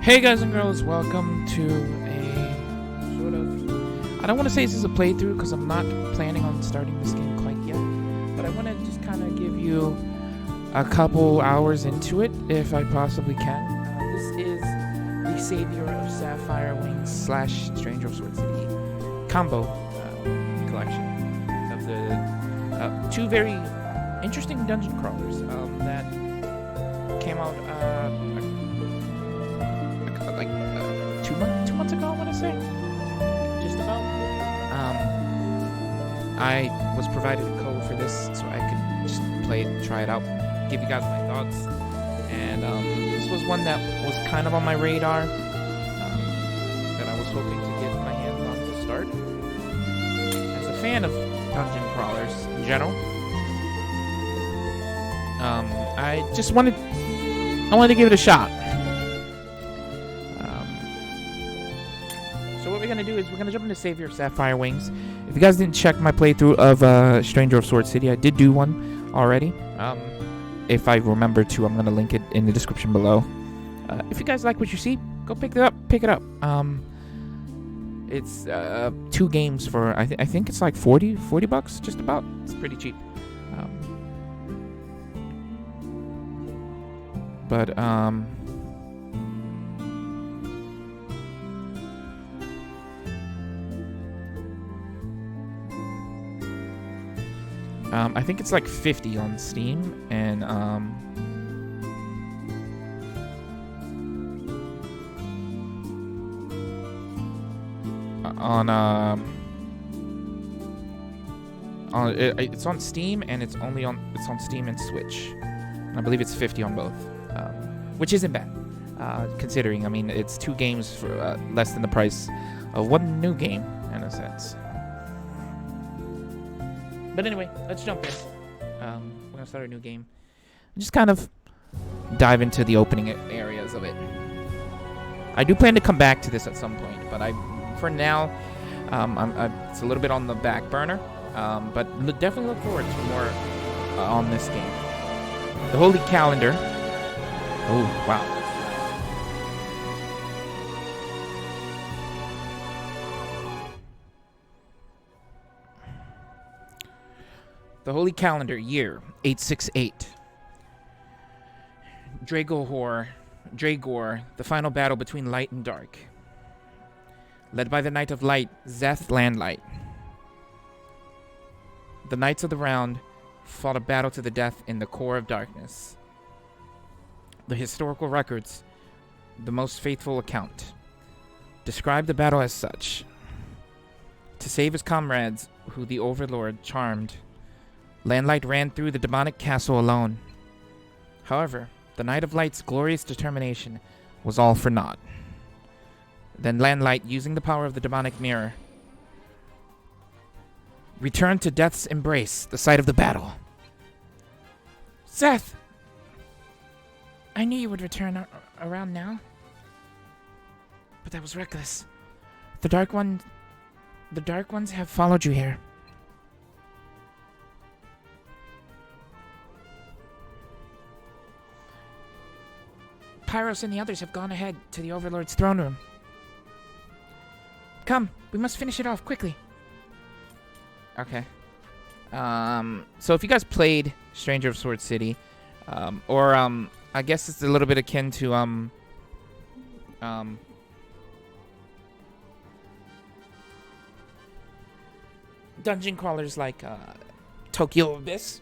Hey guys and girls, welcome to a sort of, I don't want to say this is a playthrough because I'm not planning on starting this game quite yet, but I want to just kind of give you a couple hours into it if I possibly can. This is the Savior of Sapphire Wings / Stranger of Sword City combo collection of the two very interesting dungeon crawlers that came out like 2 months ago, I want to say, just about. I was provided a code for this so I could just play it, try it out, give you guys my thoughts, and this was one that was kind of on my radar, that I was hoping to get my hands on to start. As a fan of dungeon crawlers in general, I wanted to give it a shot. So what we're going to do is we're going to jump into Savior of Sapphire Wings. If you guys didn't check my playthrough of Stranger of Sword City, I did do one already. If I remember to, I'm going to link it in the description below. If you guys like what you see, go pick it up. It's 2 games for, I think it's like 40 bucks, just about. It's pretty cheap. I think it's like 50 on Steam, and it's on Steam, and it's on Steam and Switch. I believe it's 50 on both, which isn't bad, considering. I mean, it's 2 games for less than the price of one new game, in a sense. But anyway, let's jump in. We're gonna start a new game and just kind of dive into the opening areas of it. I do plan to come back to this at some point, but for now, it's a little bit on the back burner. But definitely look forward to more on this game. The Holy Calendar. Oh, wow. The Holy Calendar, year 868. Dragor, the final battle between light and dark. Led by the Knight of Light, Zeth Landlight. The Knights of the Round fought a battle to the death in the core of darkness. The historical records, the most faithful account, describe the battle as such. To save his comrades, who the Overlord charmed, Landlight ran through the demonic castle alone. However, the Knight of Light's glorious determination was all for naught. Then Landlight, using the power of the demonic mirror, returned to Death's embrace, the site of the battle. Zeth! I knew you would return around now. But that was reckless. The Dark Ones have followed you here. Pyros and the others have gone ahead to the Overlord's throne room. Come, we must finish it off quickly. Okay. So if you guys played Stranger of Sword City, or I guess it's a little bit akin to dungeon crawlers like Tokyo Abyss,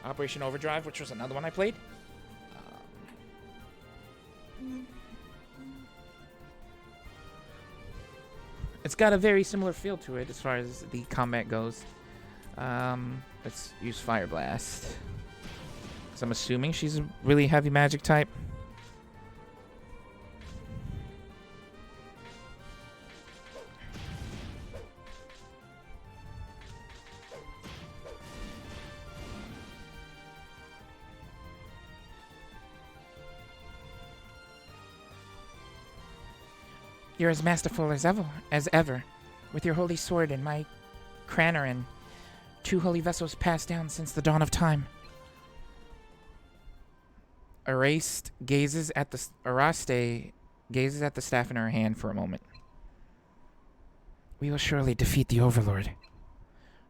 Operation Overdrive, which was another one I played. It's got a very similar feel to it as far as the combat goes. Let's use Fire Blast, because I'm assuming she's a really heavy magic type. You're as masterful as ever, with your holy sword and my Cranarin, 2 holy vessels passed down since the dawn of time. Erased gazes at the Araste gazes at the staff in her hand for a moment. We will surely defeat the Overlord.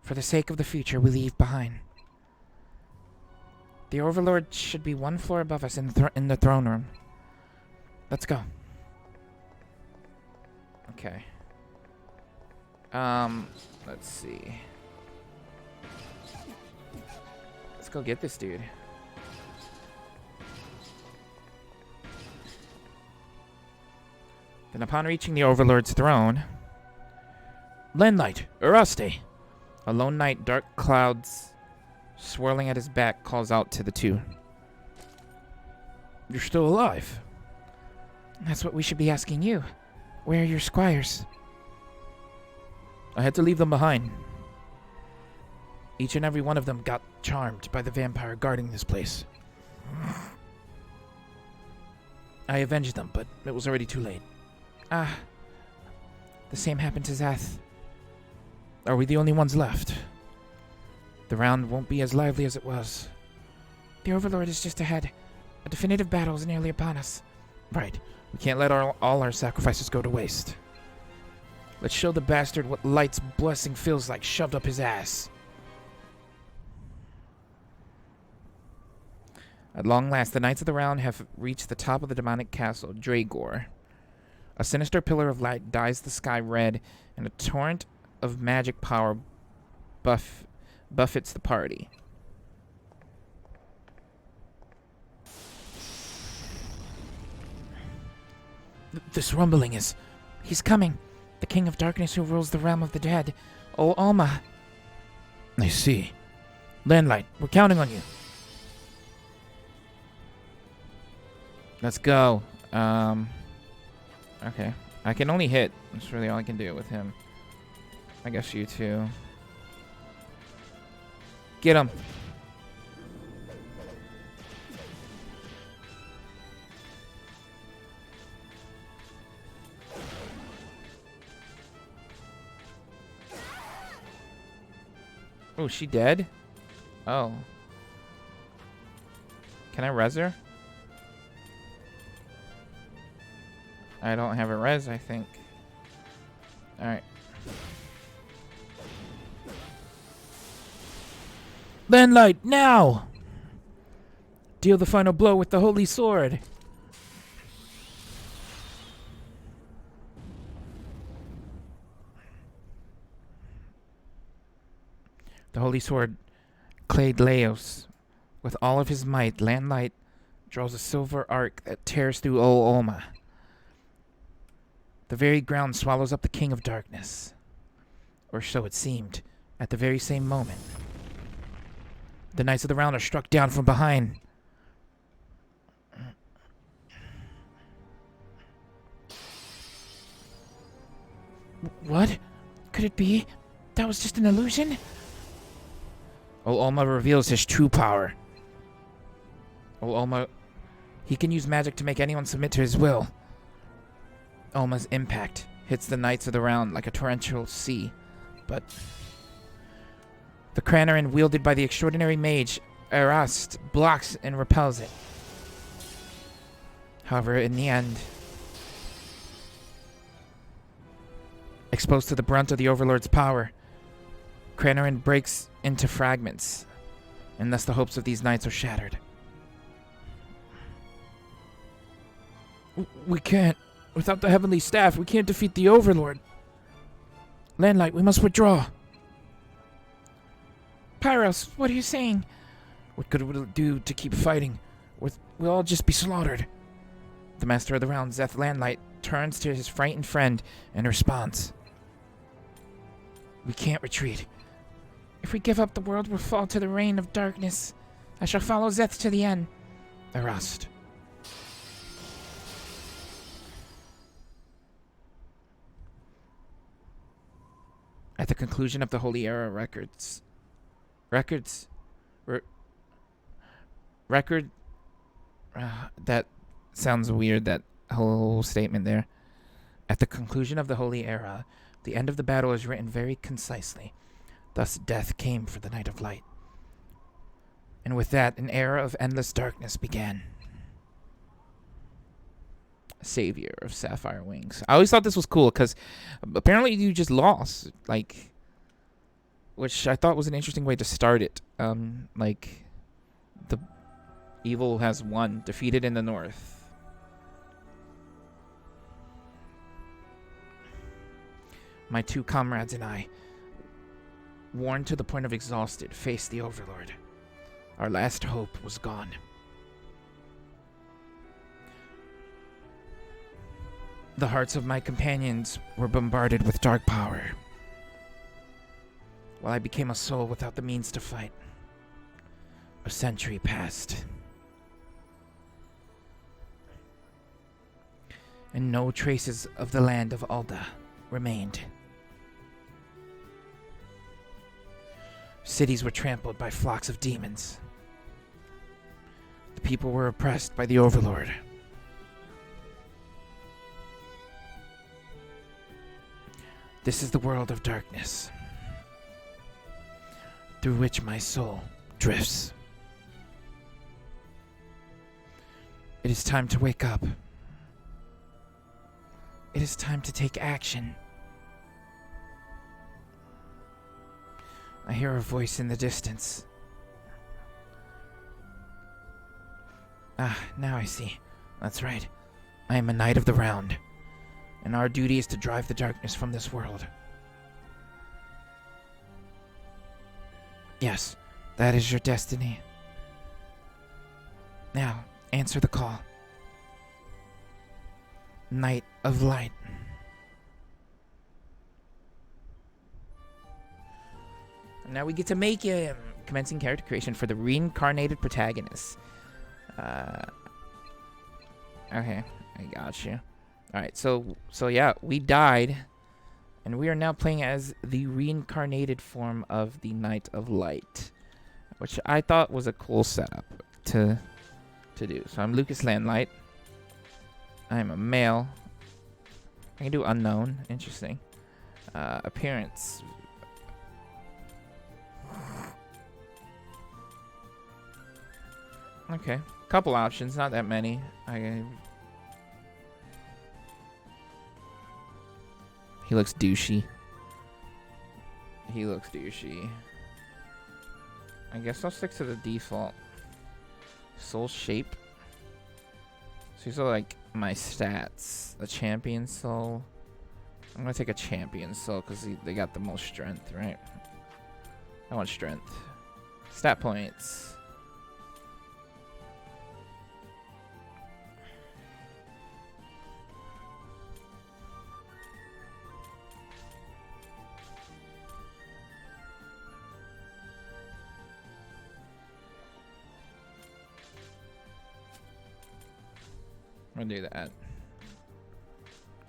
For the sake of the future we leave behind. The Overlord should be one floor above us in the throne room. Let's go. Okay. Let's see. Let's go get this dude. Then upon reaching the Overlord's throne... Landlight, Eraste! A lone knight, dark clouds swirling at his back, calls out to the two. You're still alive. That's what we should be asking you. Where are your squires? I had to leave them behind. Each and every one of them got charmed by the vampire guarding this place. I avenged them, but it was already too late. The same happened to Zath. Are we the only ones left? The round won't be as lively as it was. The Overlord is just ahead. A definitive battle is nearly upon us. Right. We can't let all our sacrifices go to waste. Let's show the bastard what Light's blessing feels like shoved up his ass. At long last, the Knights of the Round have reached the top of the demonic castle, Dragor. A sinister pillar of light dyes the sky red, and a torrent of magic power buffets the party. This rumbling is... He's coming. The King of Darkness who rules the realm of the dead. Oh, Alma. I see. Landlight, we're counting on you. Let's go. Okay. I can only hit. That's really all I can do with him. I guess you too. Get him. Oh, she dead? Oh. Can I res her? I don't have a res, I think. Alright. Landlight, now! Deal the final blow with the holy sword. The holy sword clad Laos. With all of his might, Landlight draws a silver arc that tears through Olma. The very ground swallows up the King of Darkness. Or so it seemed, at the very same moment. The Knights of the Round are struck down from behind. What? Could it be? That was just an illusion? Olma reveals his true power. Olma... He can use magic to make anyone submit to his will. Olma's impact hits the Knights of the Round like a torrential sea, but the Cranarin wielded by the extraordinary mage Erast blocks and repels it. However, in the end, exposed to the brunt of the Overlord's power, Cranarin breaks into fragments, and thus the hopes of these knights are shattered. We can't. Without the Heavenly Staff, we can't defeat the Overlord. Landlight, we must withdraw. Pyros, what are you saying? What good would it do to keep fighting? We'll all just be slaughtered. The Master of the Round, Zeth Landlight, turns to his frightened friend and responds. We can't retreat. If we give up, the world will fall to the reign of darkness. I shall follow Zeth to the end. Erast. At the conclusion of the Holy Era that sounds weird, that whole statement there. At the conclusion of the Holy Era, the end of the battle is written very concisely. Thus death came for the Knight of Light. And with that, an era of endless darkness began. savior of Sapphire Wings. I always thought this was cool because apparently you just lost, like, which I thought was an interesting way to start it. Like, the evil has won, defeated in the north. My 2 comrades and I, worn to the point of exhausted, faced the Overlord. Our last hope was gone. The hearts of my companions were bombarded with dark power, while I became a soul without the means to fight. A century passed, and no traces of the land of Alda remained. Cities were trampled by flocks of demons. The people were oppressed by the Overlord. This is the world of darkness, through which my soul drifts. It is time to wake up. It is time to take action. I hear a voice in the distance. Ah, now I see. That's right. I am a Knight of the Round, and our duty is to drive the darkness from this world. Yes, that is your destiny. Now, answer the call. Knight of Light. Now we get to make him. Commencing character creation for the reincarnated protagonist. Okay, I got you. Alright, so yeah, we died, and we are now playing as the reincarnated form of the Knight of Light, which I thought was a cool setup to do. So I'm Lucas Landlight. I'm a male. I can do unknown. Interesting. Appearance. Okay, couple options, not that many. He looks douchey. I guess I'll stick to the default. Soul shape. So these are like my stats. A champion soul. I'm gonna take a champion soul because they got the most strength, right? I want strength. Stat points. I'm gonna do that.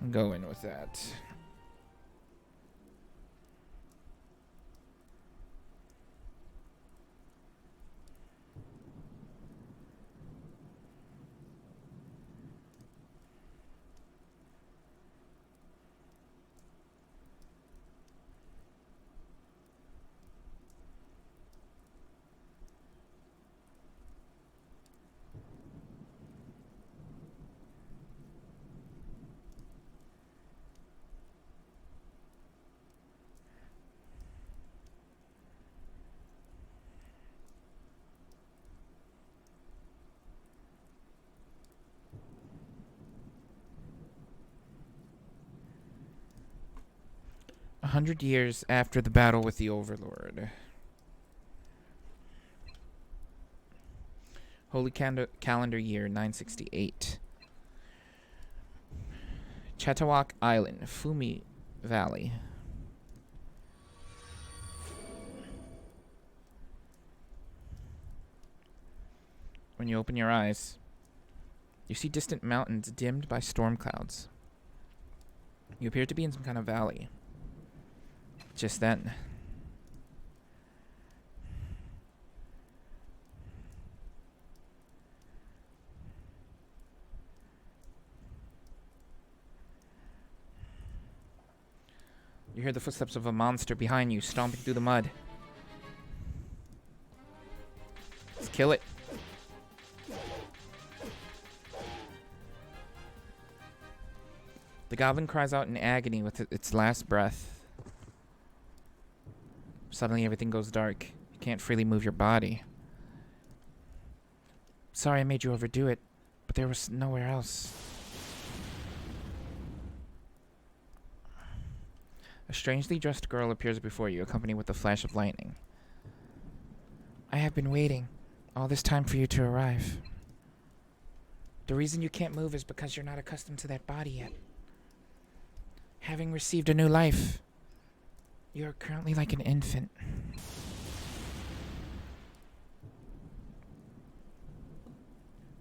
Go in with that. A 100 years after the battle with the Overlord. Holy calendar year 968. Chetawak Island, Fumi Valley. When you open your eyes, you see distant mountains dimmed by storm clouds. You appear to be in some kind of valley. Just then, you hear the footsteps of a monster behind you stomping through the mud. Let's kill it. The goblin cries out in agony with its last breath. Suddenly everything goes dark. You can't freely move your body. Sorry I made you overdo it, but there was nowhere else. A strangely dressed girl appears before you, accompanied with a flash of lightning. I have been waiting all this time for you to arrive. The reason you can't move is because you're not accustomed to that body yet. Having received a new life, you are currently like an infant.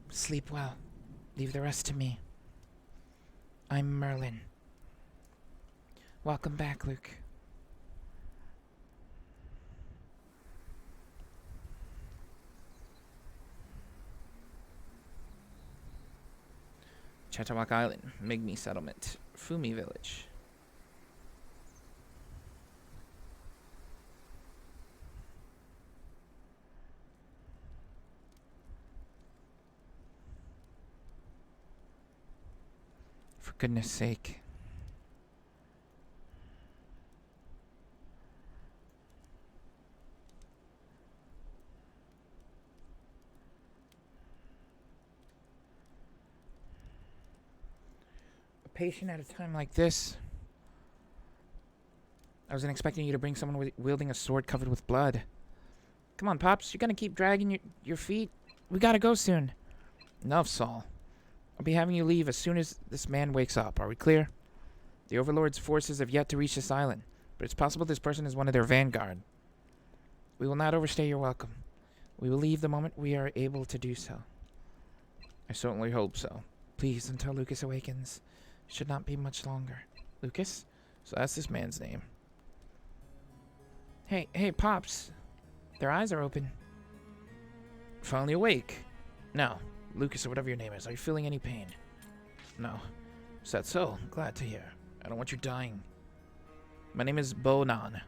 Sleep well. Leave the rest to me. I'm Merlin. Welcome back, Luke. Chatawak Island, Migmi Settlement, Fumi Village. For goodness sake. A patient at a time like this. I wasn't expecting you to bring someone wielding a sword covered with blood. Come on, Pops. You're gonna keep dragging your feet? We gotta go soon. Enough, Saul. I'll be having you leave as soon as this man wakes up. Are we clear? The Overlord's forces have yet to reach this island, but it's possible this person is one of their vanguard. We will not overstay your welcome. We will leave the moment we are able to do so. I certainly hope so. Please, until Lucas awakens. It should not be much longer. Lucas? So that's this man's name. Hey, Pops. Their eyes are open. Finally awake. Now, Lucas, or whatever your name is, are you feeling any pain? No. Is that so? Glad to hear. I don't want you dying. My name is Bonan.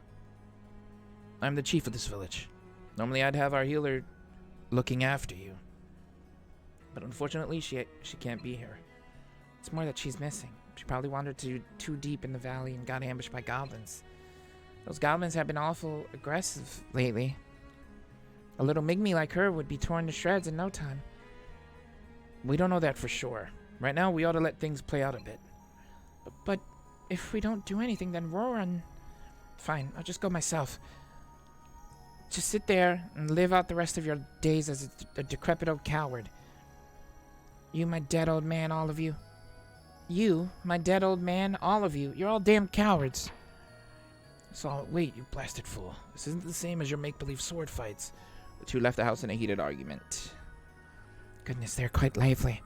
I'm the chief of this village. Normally I'd have our healer looking after you. But unfortunately, she can't be here. It's more that she's missing. She probably wandered too deep in the valley and got ambushed by goblins. Those goblins have been awful aggressive lately. A little Migmi like her would be torn to shreds in no time. We don't know that for sure. Right now, we ought to let things play out a bit. But if we don't do anything, then Roran... Fine, I'll just go myself. Just sit there and live out the rest of your days as a decrepit old coward. You, my dead old man, all of you. You, my dead old man, all of you. You're all damn cowards. So, wait, you blasted fool. This isn't the same as your make-believe sword fights. The two left the house in a heated argument. Goodness, they're quite lively.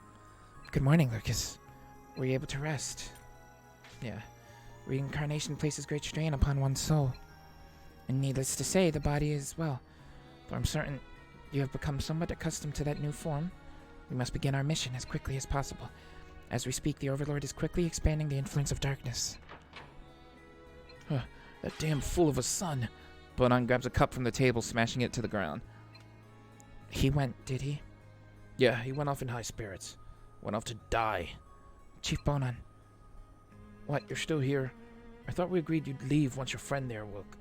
Good morning, Lucas. Were you able to rest? Yeah. Reincarnation places great strain upon one's soul. And needless to say, the body is, well, though I'm certain you have become somewhat accustomed to that new form, we must begin our mission as quickly as possible. As we speak, the Overlord is quickly expanding the influence of darkness. Huh, that damn fool of a son. Bonan grabs a cup from the table, smashing it to the ground. He went, did he? Yeah, he went off in high spirits. Went off to die. Chief Bonan. What, you're still here? I thought we agreed you'd leave once your friend there woke.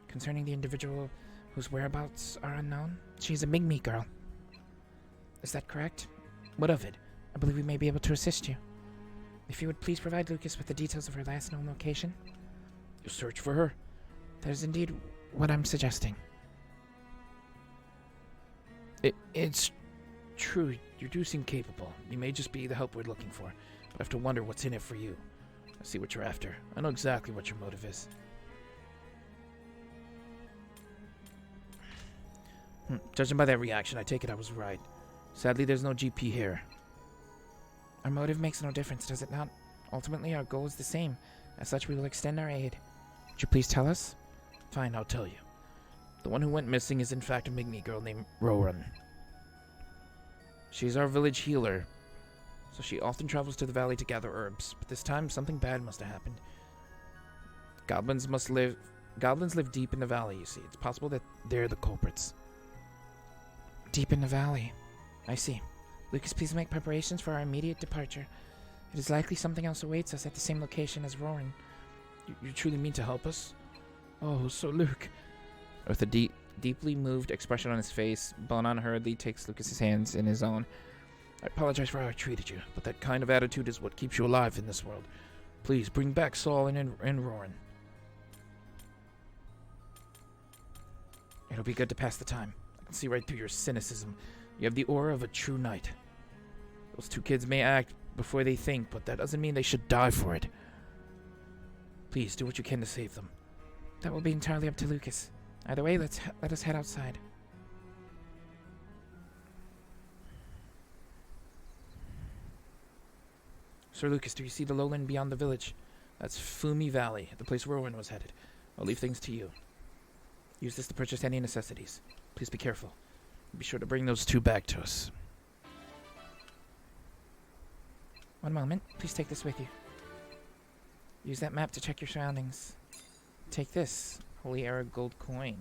Concerning the individual whose whereabouts are unknown, she's a Migmi girl. Is that correct? What of it? I believe we may be able to assist you. If you would please provide Lucas with the details of her last known location. You search for her? That is indeed what I'm suggesting. It's true. You do seem capable. You may just be the help we're looking for, but I have to wonder what's in it for you. I see what you're after. I know exactly what your motive is. Judging by that reaction, I take it I was right. Sadly, there's no GP here. Our motive makes no difference, does it not? Ultimately, our goal is the same. As such, we will extend our aid. Would you please tell us? Fine, I'll tell you. The one who went missing is in fact a Migmi girl named Roran. She's our village healer, so she often travels to the valley to gather herbs. But this time, something bad must have happened. Goblins live deep in the valley, you see. It's possible that they're the culprits. Deep in the valley. I see. Lucas, please make preparations for our immediate departure. It is likely something else awaits us at the same location as Roaring. You truly mean to help us? Oh, so Luke. With a deeply moved expression on his face, Bonan hurriedly takes Lucas's hands in his own. I apologize for how I treated you, but that kind of attitude is what keeps you alive in this world. Please, bring back Saul and Roran. It'll be good to pass the time. I can see right through your cynicism. You have the aura of a true knight. Those two kids may act before they think, but that doesn't mean they should die for it. Please, do what you can to save them. That will be entirely up to Lucas. Either way, let us head outside. Sir Lucas, do you see the lowland beyond the village? That's Fumi Valley, the place Rowan was headed. I'll leave things to you. Use this to purchase any necessities. Please be careful. Be sure to bring those two back to us. One moment. Please take this with you. Use that map to check your surroundings. Take this. Holy Era gold coin.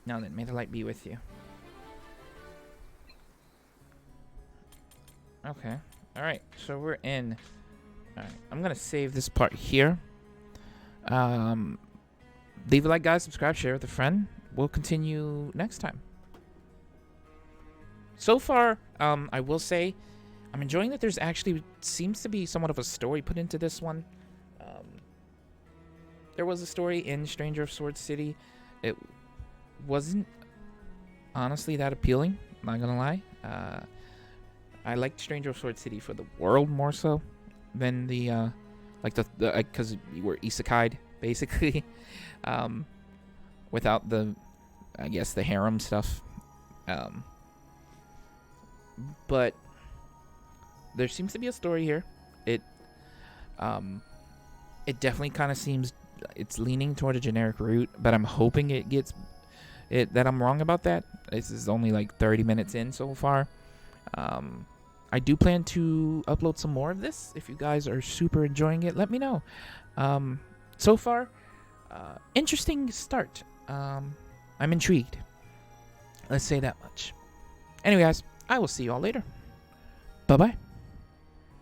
Now then, may the light be with you. Okay. Alright, so we're in. Alright, I'm gonna save this part here. Leave a like, guys, subscribe, share with a friend. We'll continue next time. So far, I will say, I'm enjoying that there's actually seems to be somewhat of a story put into this one. There was a story in Stranger of Sword City. It wasn't honestly that appealing, not gonna lie. I liked Stranger of Sword City for the world more so than the because you were isekai'd basically, without the, I guess, the harem stuff. But there seems to be a story here. It definitely kind of seems it's leaning toward a generic route, but I'm hoping that I'm wrong about that. This is only like 30 minutes in so far. I do plan to upload some more of this. If you guys are super enjoying it, let me know. So far, interesting start. I'm intrigued. Let's say that much. Anyway, guys, I will see you all later. Bye-bye.